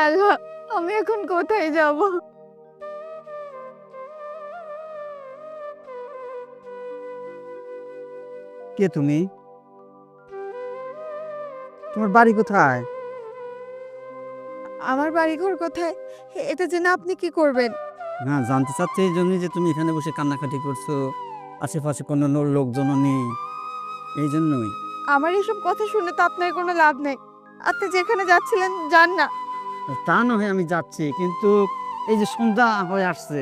আল্লাহ, আমি এখন কোথায় যাব? কে তুমি? তোমার বাড়ি কোথায়? আমার বাড়িঘর কোথায় এটা জেনে আপনি কি করবেন? না, জানতে চাচ্ছি এই জন্যই যে তুমি এখানে বসে কান্নাকাটি করছো, আশেপাশে কোনো লোকজনও নেই, এই জন্যই। আমার এসব কথা শুনে তো আপনার কোনো লাভ নেই। আপনি যেখানে যাচ্ছিলেন যান না। তা নয় আমি যাচ্ছি, কিন্তু এই যে সন্ধ্যা হয়ে আসছে,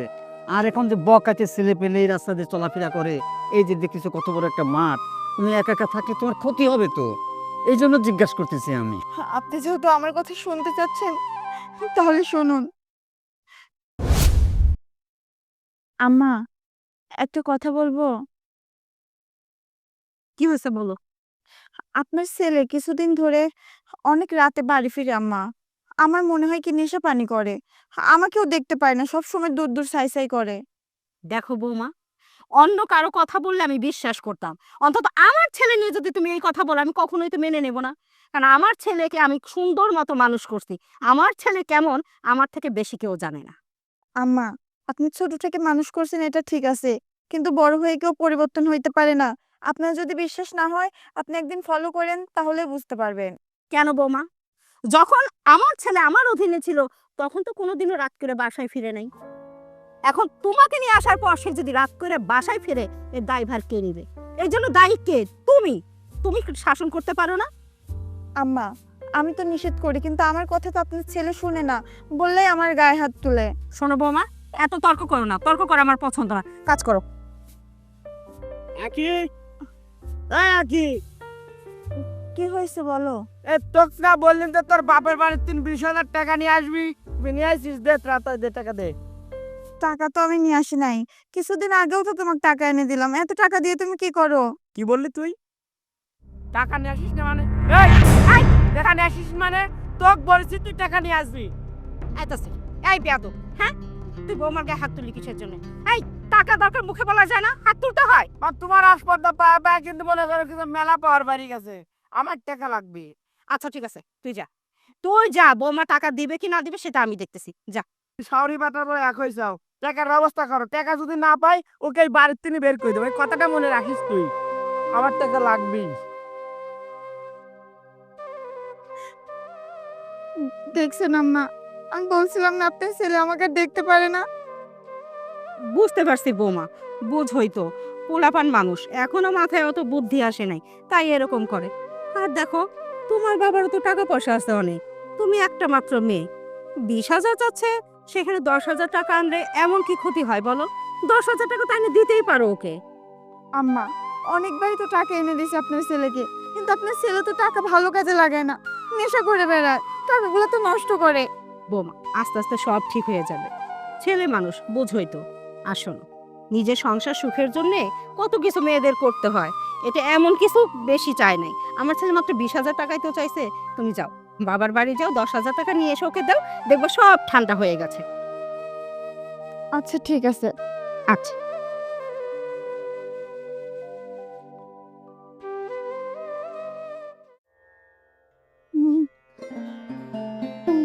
আর এখন যে বকাতে ছেলে পেলে এই রাস্তা দিয়ে চলাফেরা করে, এই যে দেখতেছো কত বড় একটা মাঠ, তুমি একা একা থাকলে তোমার ক্ষতি হবে তো, এই জন্য জিজ্ঞাসা করতেছি আমি। আপনি যেহেতু আমার কথা শুনতে চাচ্ছেন, তাহলে শুনুন। আম্মা, একটা কথা বলবো? কি হয়েছে বলো? আপনার ছেলে কিছুদিন ধরে অনেক রাতে বাড়ি ফিরে আম্মা। আমার মনে হয় কি নেশা পানি করে। আমাকেও দেখতে পায় না, সব সময় দূর দূর সাই সাই করে। দেখো বৌমা, অন্য কারো কথা বললে আমি বিশ্বাস করতাম, অন্তত আমার ছেলে নিয়ে যদি তুমি এই কথা বলো আমি কখনোই তো মেনে নেব না। কারণ আমার ছেলেকে আমি সুন্দর মতো মানুষ করছি। আমার ছেলে কেমন আমার থেকে বেশি কেউ জানে না। আম্মা, আপনি ছোট থেকে মানুষ করছেন এটা ঠিক আছে, কিন্তু বড় হয়ে কেউ পরিবর্তন হইতে পারে না। আপনার যদি বিশ্বাস না হয়, আপনি একদিন ফলো করেন, তাহলে বুঝতে পারবেন। কেন বৌমা? যখন আমার ছেলে আমার অধীনে ছিল তখন তো কোনোদিনও রাত করে বাসায় ফিরে নাই। এখন তোমাকে নিয়ে আসার পর সে যদি রাত করে বাসায় ফিরে, এর দায়ভার কে নেবে? এই জন্য দায়ী কে? তুমি। তুমি শাসন করতে পারো না? আম্মা, আমি তো নিষেধ করি, কিন্তু আমার কথা তো আপনার ছেলে শুনে না, বললেই আমার গায়ে হাত তুলে। শোনো বৌমা, এত তর্ক করো না, তর্ক করা আমার পছন্দ না। কাজ করো। আকি, আকি, কি হয়েছে বলো? তোকে না বললেন তো তোর বাপের বাড়ির 20,000 টাকা নিয়ে আসবি? নিয়ে আসিস, দে দে টাকা দে। টাকা তো আমি নিয়ে আসি নাই, কিছুদিন আগেও তো তোমাকে টাকা এনে দিলাম। এত টাকা দিয়ে তুমি কি করো? কি বললি তুই? টাকা নিয়ে আসিস না মানে? এই, এই, টাকা নিয়ে আসিস মানে? তোকে বলছি তুই টাকা নিয়ে আসবি। আইতাছে। এই বেয়াদব, হ্যাঁ? তুই বৌমার গায়ে হাত তুললি কিসের জন্য? এই, টাকা দরকার মুখে বলা যায় না, হাত তুলতে হয়। আর তোমার আসপর্দা পায় কিন্তু মনে করো কিন্তু মেলা পাওয়ার বাড়ি গেছে, আমার টাকা লাগবে। আচ্ছা ঠিক আছে, তুই যা। তুই যা, বৌমা টাকা দিবে কি না দিবে সেটা আমি দেখতেছি। যা। সাউরি বাটার বলে এক হয়ে যাও, টাকার ব্যবস্থা করো। টাকা যদি না পাই ওকে এই বাড়ির তিনি বের করে দেবো, এই কথাটা মনে রাখিস তুই। আমার টাকা লাগবেই। দেখছেন আম্মা, আমি বলছিলাম না আপনার ছেলে আমাকে আর দেখতে পারে না। বুঝতে পারছি বৌমা, বুঝ হইতো। পোলাপান মানুষ, এখনো মাথায় অত বুদ্ধি আসে নাই, তাই এরকম করে। আর দেখো, তোমার বাবারও তো টাকা পয়সা আছে অনেক। তুমি একটা মাত্র মেয়ে, 20,000 চাচ্ছে, সেখানে 10,000 টাকা আনলে এমন কি ক্ষতি হয় বলো? 10,000 টাকা তো এনে দিতেই পারো ওকে। আম্মা, অনেকবারই তো টাকা এনে দিয়েছি আপনার ছেলেকে, কিন্তু আপনার ছেলে তো টাকা ভালো কাজে লাগায় না, নেশা করে বেড়ায়, টাকাগুলো তো নষ্ট করে। বৌমা, আস্তে আস্তে সব ঠিক হয়ে যাবে। ছেলে মানুষ, বুঝই তো। আর শোনো, নিজের সংসার সুখের জন্যে কত কিছু মেয়েদের করতে হয়, এটা এমন কিছু বেশি চায় নাই। আমার ছেলে মাত্র 20,000 টাকাই তো চাইছে। তুমি যাও, বাবার বাড়ি যাও, 10,000 টাকা নিয়ে এসে ওকে দাও, দেখবো সব ঠান্ডা হয়ে গেছে। আচ্ছা ঠিক আছে। আচ্ছা। হুম, হুম।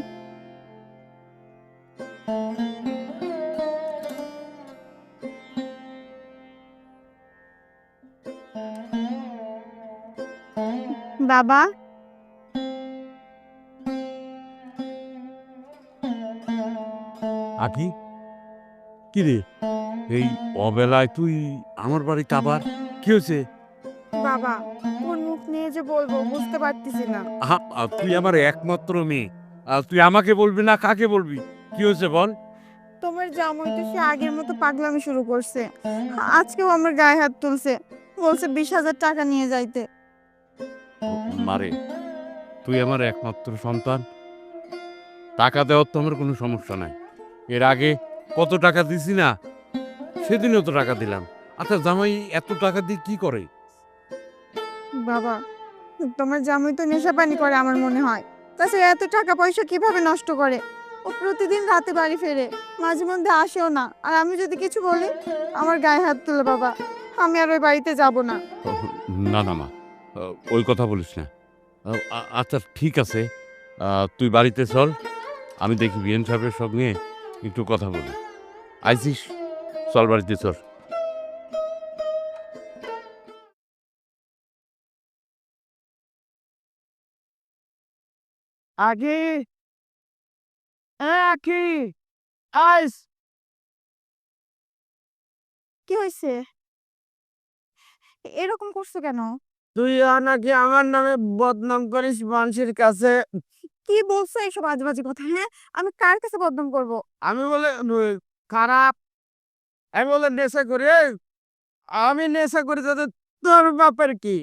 বাবা, আকি, কি রে, এই অবেলায় তুই আমার বাড়িতে আবার? কি হয়েছে? বাবা, কোন মুখ নিয়ে যে বলবো বুঝতে পারতেছি না। তুই আমার একমাত্র মেয়ে, তুই আমাকে বলবি না কাকে বলবি? কি হয়েছে বল? তোমার জামাই তো সে আগের মতো পাগলামি শুরু করছে। আজকেও আমার গায়ে হাত তুলছে, বলছে 20,000 টাকা নিয়ে যাইতে। মারে, তুই আমার একমাত্র সন্তান, টাকা দেওয়ার তো আমার কোনো সমস্যা নাই। এর আগে কত টাকা দিছি না, সেদিনও তো টাকা দিলাম। আচ্ছা, জামাই এত টাকা দিয়ে কি করে? বাবা, তোমার জামাই তো নেশা পানি করে আমার মনে হয়। তাছাড়া এত টাকা পয়সা কিভাবে নষ্ট করে? ও প্রতিদিন রাতে বাড়ি ফেরে, মাঝে মধ্যে আসেও না, আর আমি যদি কিছু বলি আমার গায়ে হাত তুলে। বাবা, আমি আর ওই বাড়িতে যাব না। না না মা, ওই কথা বলিস না। আচ্ছা ঠিক আছে, তুই বাড়িতে চল, আমি দেখি বিএন সাহেবের সঙ্গে একটু কথা বলি। আইসিস, চল বাড়িতে চল। আগে আগে আইস কি হয়েছে? এরকম করছো কেন? তুই নাকি আমার নামে বদনাম করিস মানুষের কাছে। কি বলছো এইসব আজে বাজে কথা? হ্যাঁ, আমি কার কাছে বদনাম করব? আমি বলে খারাপ, আমি বলে নেশা করি। এই, আমি নেশা করি তাতে তোর বাপের কি?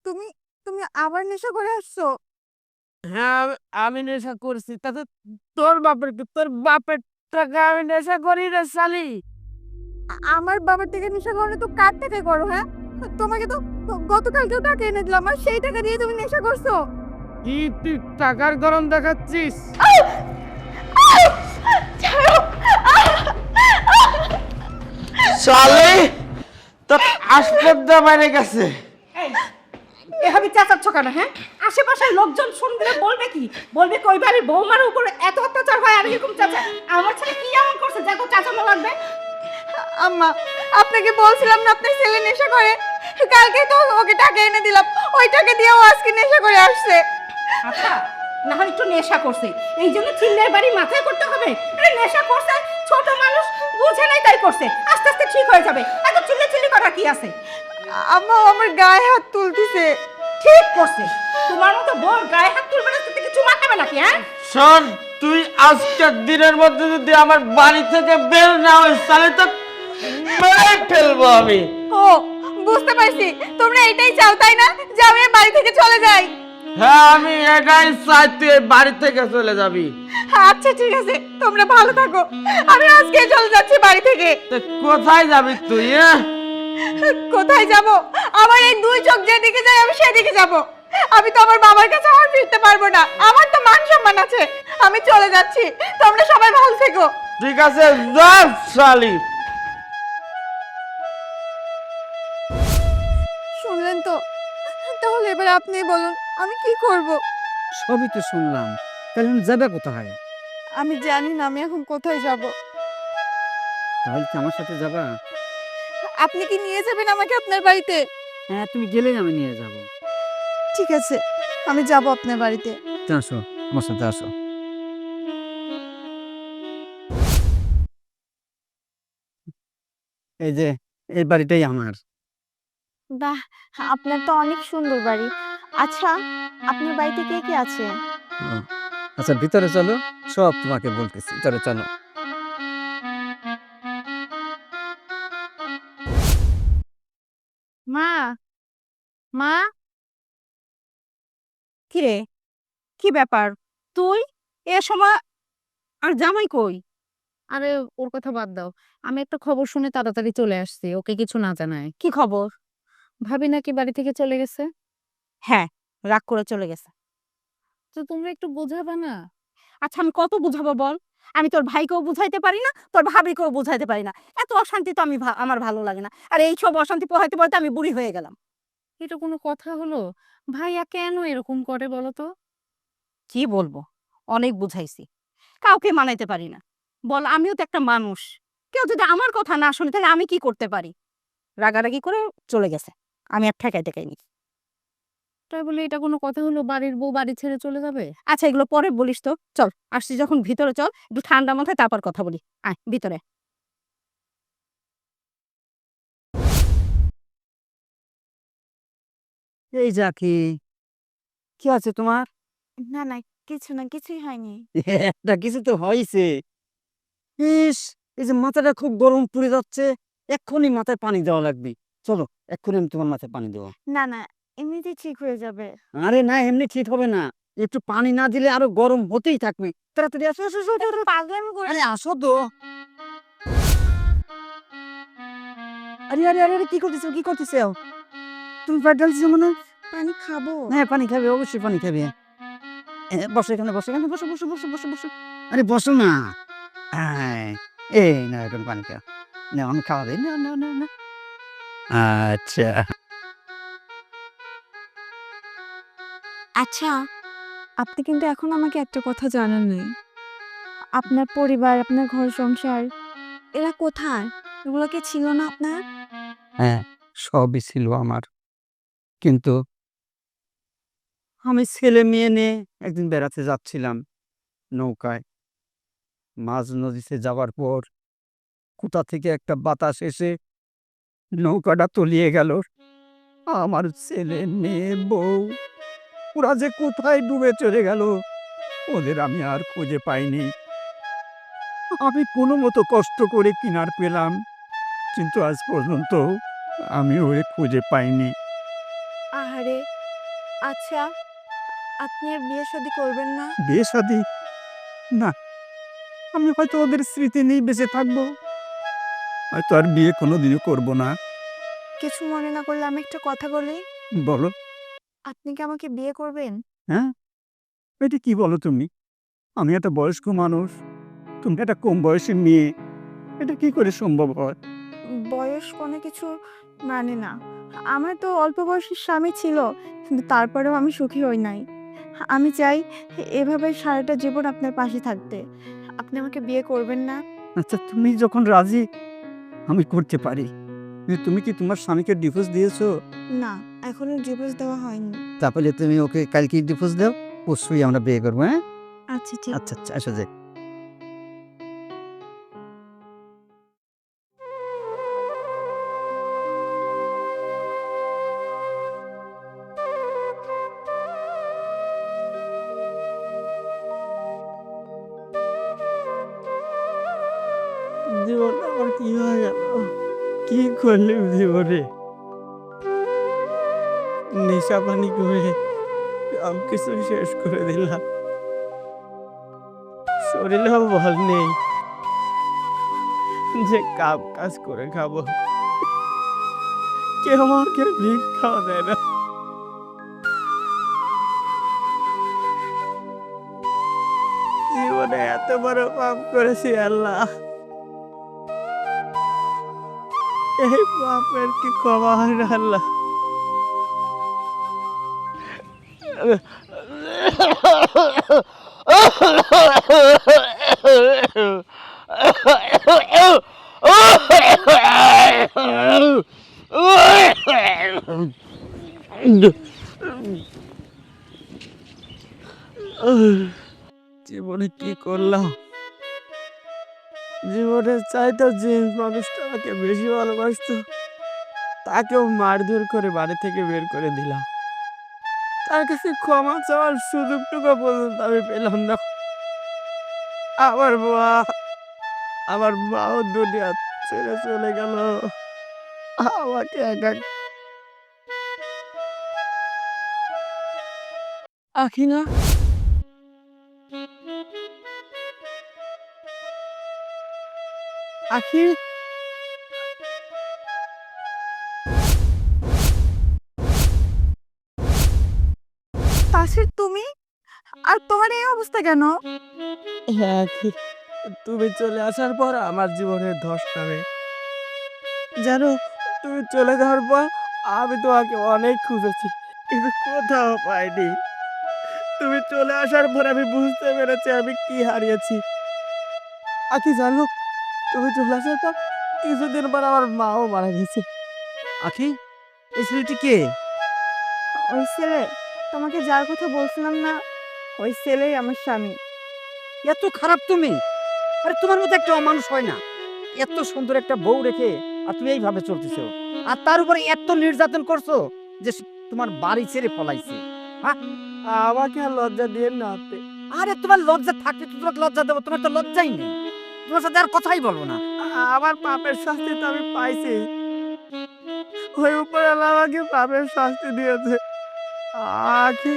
তুমি তুমি আবার নেশা করে আসছো? হ্যাঁ, আমি নেশা করছি তাতে তোর বাপের কি? তোর বাপের টাকা আমি নেশা করি রে শালি। আমার বাবার থেকে নেশা করলে তো কার থেকে করো? হ্যাঁ, তোমাকে তো গতকালকেও টাকা এনে দিলাম, আর সেই টাকা দিয়ে তুমি নেশা করছো। কি তুই টাকার গরম দেখাচ্ছিস? শালি তোর আসপদ্দা বাইরে গেছে। এভাবে চেঁচাচ্ছ কেন? হ্যাঁ, আশেপাশের লোকজন শুনলে বলবে কি? বলবে কি ওই বাড়ির বৌমার উপরে এত অত্যাচার হয় আর এরকম চাচা? আমার ছেলে কি এমন করছে যে এত চাচানো লাগবে? আম্মা, আপনাকে বলছিলাম না আপনার ছেলে নেশা করে? কালকে তো ওকে টাকা এনে দিলাম, ওই টাকা দিয়েও আজকে নেশা করে আসছে। আচ্ছা, না হয় একটু নেশা করছে এই জন্য চিল্লের বাড়ি মাথায় করতে হবে? আরে নেশা করছে, ছোট মানুষ বুঝে নাই তাই করছে, আস্তে আস্তে ঠিক হয়ে যাবে। এত চিল্লে চিল্লি করা কি আছে? আম্মা আমার গায়ে হাত তুলতিছে। ঠিক করছে, তোমার মতো বড় গায়ে হাত তুলবে না, থেকে চুমা খাবে নাকি? হ্যাঁ, শোন, তুই আজকের দিনের মধ্যে যদি আমার বাড়ি থেকে বের না হইস তাহলে তো মেরে ফেলবো আমি। ও, বুঝতে পারছি, তোমরা এটাই চাও তাই না, যে আমি এই বাড়ি থেকে চলে যাই? হ্যাঁ, আমি এটাই চাই তুই এই বাড়ি থেকে চলে যাবি। আচ্ছা ঠিক আছে, তোমরা ভালো থাকো, আমি আজকে চলে যাচ্ছি বাড়ি থেকে। তো কোথায় যাবি তুই? কোথায় যাব? আমার এই দুই চোখ যেদিকে যায় আমি সেদিকে যাব। আমি তো আমার বাবার কাছে আর ফিরতে পারবো না, আমার তো মান সম্মান আছে। আমি চলে যাচ্ছি, তোমরা সবাই ভালো থেকো। ঠিক আছে, যা শালি। শুনলেন তো? তাহলে এবার আপনি বলুন আমি কি করব? সবই তো শুনলাম, তাহলে তুমি যাবে কোথায়? আমি জানি না আমি এখন কোথায় যাব। তাহলে কি আমার সাথে যাবা? আপনি কি নিয়ে যাবেন আমাকে আপনার বাড়িতে? হ্যাঁ, তুমি গেলেই আমি নিয়ে যাব। ঠিক আছে, আমি যাব আপনার বাড়িতে। তা আসো, আমার সাথে আসো। এই যে, এই বাড়িটাই আমার। বাহ, আপনার তো অনেক সুন্দর বাড়ি। আচ্ছা, আপনার বাড়িতে কে কে আছে? ও, আচ্ছা ভিতরে চলো, সব তোমাকে বলতেছি, ভিতরে চলো। মা, মা, কি রে, কি ব্যাপার? তুই এ সময়? আর জামাই কই? আরে ওর কথা বাদ দাও। আমি একটা খবর শুনে তাড়াতাড়ি চলে আসছি, ওকে কিছু না জানায়। কি খবর? ভাবি নাকি বাড়ি থেকে চলে গেছে। হ্যাঁ, রাগ করে চলে গেছে। তো তোমরা একটু বোঝাবা না? আচ্ছা, আমি কত বুঝাবো বল? আমি তোর ভাইকেও বুঝাইতে পারি না, তোর ভাবিকেও বুঝাইতে পারি না। এত অশান্তি তো আমার ভালো লাগে না। আর এই সব অশান্তি পোহাইতে পোহাইতে আমি বুড়ি হয়ে গেলাম। এটা কোনো কথা হলো? ভাইয়া কেন এরকম করে বলো তো? কি বলবো, অনেক বুঝাইছি, কাউকে মানাইতে পারি না। বল, আমিও তো একটা মানুষ। কেউ যদি আমার কথা না শুনে তাহলে আমি কি করতে পারি? রাগারাগি করে চলে গেছে, আমি আর ঠেকাই টেকাইনি। তাই বলে এটা কোনো কথা হলো? বাড়ির বউ বাড়ি ছেড়ে চলে যাবে? আচ্ছা, এগুলো পরে বলিস তো। চল, আসছি যখন ভিতরে চল, একটু ঠান্ডা মাথায় তারপর কথা বলি। আয় ভিতরে। এই যাকি, কি আছে তোমার? না না, কিছু না, কিছুই হয়নি। একটা কিছু তো হয়েছে। ইস, এই যে মাথাটা খুব গরম পড়ে যাচ্ছে, এক্ষুনি মাথায় পানি দেওয়া লাগবে। চলো, এক্ষুনি আমি তোমার মাথায় পানি দেবো। না না, এমনিতেই ঠিক হয়ে যাবে। আরে না, এমনি ঠিক হবে না, একটু পানি না দিলে আরো গরম হতেই থাকবে। তাড়াতাড়ি আসো, আসো, আসো, আসো, আসো। পাগলামি করে। আরে আসো তো। আরে আরে আরে আরে, কি করতেছো, কি করতেছো? তুমি পেট ঢালছো মনে হয়? পানি খাবো? হ্যাঁ, পানি খাবে, অবশ্যই পানি খাবে। বসো এখানে, বসো এখানে, বসো বসো বসো বসো বসো। আরে বসো না। হ্যাঁ, এই না, এখন পানি খাও। না, আমি খাওয়া দিই না, না না না। আচ্ছা, আচ্ছা, আপনি কিন্তু এখন আমাকে একটা কথা জানান নাই। আপনার পরিবার, আপনার ঘর সংসার এরা কোথায়? এগুলো কি ছিল না আপনার? হ্যাঁ, সবই ছিল আমার। কিন্তু আমি ছেলে মেয়ে নিয়ে একদিন বেড়াতে যাচ্ছিলাম নৌকায়। মাঝ নদীতে যাওয়ার পর কোথা থেকে একটা বাতাস এসে নৌকাটা তলিয়ে গেল। আমার ছেলে, মেয়ে, বউ ওরা যে কোথায় ডুবে চলে গেল, ওদের আমি আর খুঁজে পাইনি। আমি কোনো মতো কষ্ট করে কিনার পেলাম, কিন্তু আজ পর্যন্ত আমি ওরে খুঁজে পাইনি। আহারে! আচ্ছা, আপনি আর বিয়ে শাদী করবেন না? বিয়ে শাদী? না, আমি হয়তো ওদের স্মৃতি নিয়েই বেঁচে থাকবো। হয়তো আর বিয়ে কোনোদিনও করব না। কিছু মনে না করলে আমি একটা কথা বলি? বলো। আপনি কি আমাকে বিয়ে করবেন? হ্যাঁ? এটা কি বলো তুমি? আমি একটা বয়স্ক মানুষ, তুমি একটা কম বয়সী মেয়ে। এটা কি করে সম্ভব হয়? বয়স কোনো কিছু মানে না। আমার তো অল্প বয়সী স্বামী ছিল, কিন্তু তারপরেও আমি সুখী হই নাই। আমি চাই এভাবে সারাটা জীবন আপনার পাশে থাকতে। আপনি আমাকে বিয়ে করবেন না? আচ্ছা, তুমি যখন রাজি, আমি করতে পারি। কিন্তু তুমি কি তোমার স্বামীকে ডিভোর্স দিয়েছো? না, এখনো ডিভোর্স দেওয়া হয়নি। তাহলে তুমি ওকে কালকেই ডিভোর্স দাও। পরশুই আমরা বিয়ে করবো, হ্যাঁ? আচ্ছা, ঠিক। আচ্ছা, আচ্ছা, আসো যাই। জীবনটা আমার কি হয়ে গেল? কি করলাম জীবনে? নেশা পানি করে সব কিছু শেষ করে দিলাম। শরীরেও বল নেই যে কাজ কাজ করে খাবো। কেউ আমাকে ভিক্ষাও দেয় না। জীবনে এত বড় পাপ করেছি আল্লাহ, এই পাপের কি ক্ষমা হয় না আল্লাহ? জীবনে কি করলাম? জীবনের চাইতে যে মানুষটা আমাকে বেশি ভালোবাসতো, তাকেও মারধর করে বাড়ি থেকে বের করে দিলাম। তার কাছে ক্ষমা চাওয়ার সুযোগটুকু পর্যন্ত আমি পেলাম না। আমার মা, আমার মাও দুনিয়া ছেড়ে চলে গেল। আমাকে একা আখিনা, আখি, তাসির, তুমি? আর তোমার এই অবস্থা কেন? হ্যাঁ, কি তুমি চলে আসার পর আমার জীবনের ধস নামে। জানো, তুমি চলে যাওয়ার পর আমি তোমাকে অনেক খুঁজেছি, কিন্তু কোথাও পাইনি। তুমি চলে আসার পর আমি বুঝতে পেরেছি আমি কি হারিয়েছি। আকি জানো, তুমি চলে আসার পর কিছুদিন পর আমার মাও মারা গেছে। আখি, এই ছেলেটি কে? ওই ছেলে, তোমাকে যার কথা বলছিলাম না, ওই ছেলেই আমার স্বামী। এত খারাপ তুমি? আরে তোমার মতো একটা অমানুষ হয় না। এত সুন্দর একটা বউ রেখে আর তুমি এইভাবে চলতেছো, আর তার উপরে এত নির্যাতন করছো যে তোমার বাড়ি ছেড়ে পলাইছে। হ্যাঁ? আমাকে আর লজ্জা দিয়ে না আপনি। আরে তোমার লজ্জা থাকলে তো তোমাকে লজ্জা দেবো, তোমার তো লজ্জাই নেই। তোমার সাথে আর কথাই বলবো না। আমার পাপের শাস্তি তো আমি পাইছি। ওই উপরে আমাকে পাপের শাস্তি দিয়েছে। আখি,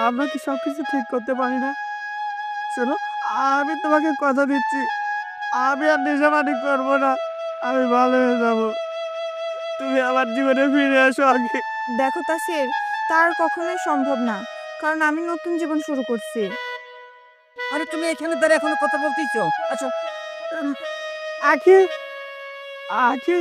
আমরা কি সবকিছু ঠিক করতে পারি না? শোনো, আমি তোমাকে কথা দিচ্ছি, আমি আর নেশাপানি করবো না। আমি ভালো হয়ে যাব। তুমি আমার জীবনে ফিরে এসো আগে। দেখো তাসির, তার কখনোই সম্ভব না, কারণ আমি নতুন জীবন শুরু করছি। আরে তুমি এখানে দাঁড়িয়ে এখনো কথা বলতেইছো? আচ্ছা, আখি, আখি,